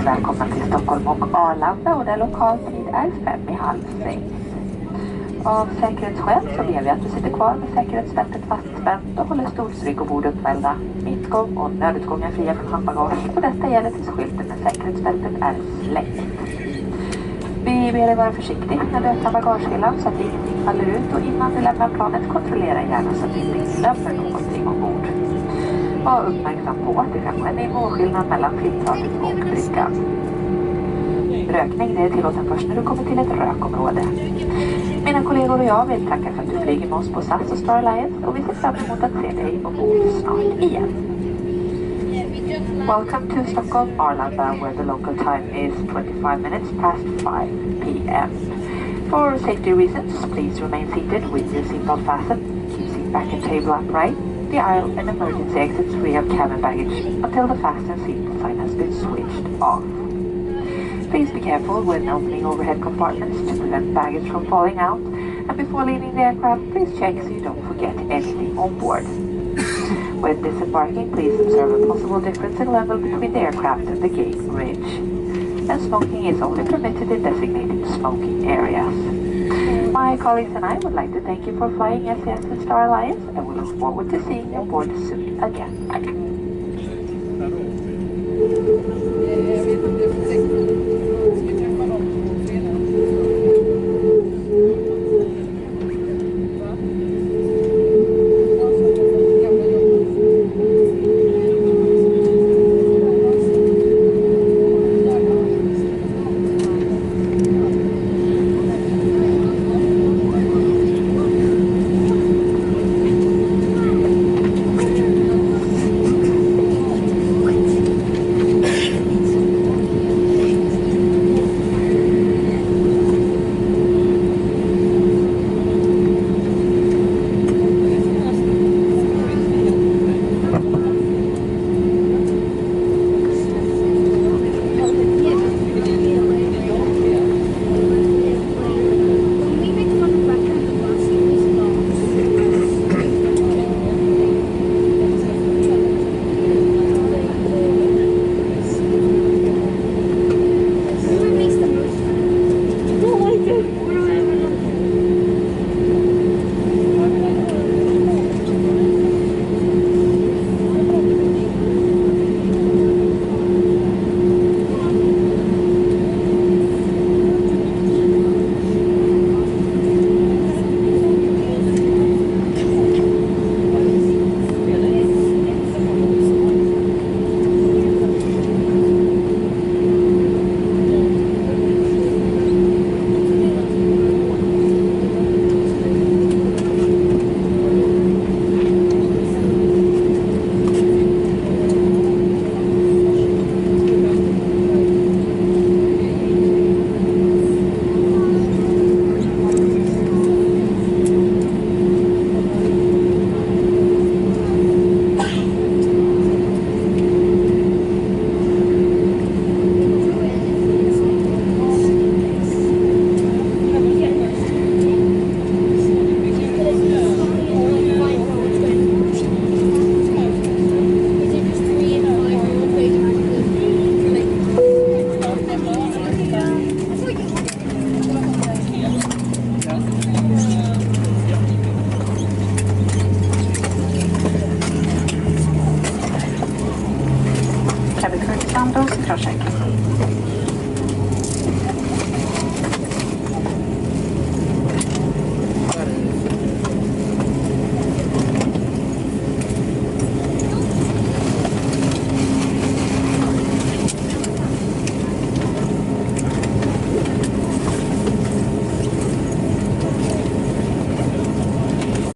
välkomna till Stockholm och Arlanda och där lokal tid är 5:30. Av säkerhetsskäl så ber vi att du sitter kvar med säkerhetsbältet fastspänt och håller stolsrygg och bord uppfällda. Mittgång och nödutgångar fria från handbagage och detta gäller tills skylten med säkerhetsbältet är släckt. Vi ber dig vara försiktig när du öppnar bagagehyllan så att ingenting faller ut och innan du lämnar planet kontrollera gärna så att du inte glömmer någonting ombord. Var uppmärksam på att det kan vara en nivåskillnad mellan flygplanet och bryggan. Rökning det är tillåten först när du kommer till ett rökområde. Mina kollegor och jag vill tacka för att du flyger med oss på SAS och Star Alliance och vi ser fram emot att se dig ombord snart igen. Welcome to Stockholm Arlanda where the local time is 25 minutes past 5 p.m. For safety reasons, please remain seated with your seatbelt fastened, keep seat back and table upright, the aisle and emergency exits free of cabin baggage until the fasten seat sign has been switched off. Please be careful when opening overhead compartments to prevent baggage from falling out, and before leaving the aircraft, please check so you don't forget anything on board. When disembarking, please observe a possible difference in level between the aircraft and the gate bridge. And smoking is only permitted in designated smoking areas. My colleagues and I would like to thank you for flying SAS and Star Alliance, and we look forward to seeing you aboard soon again.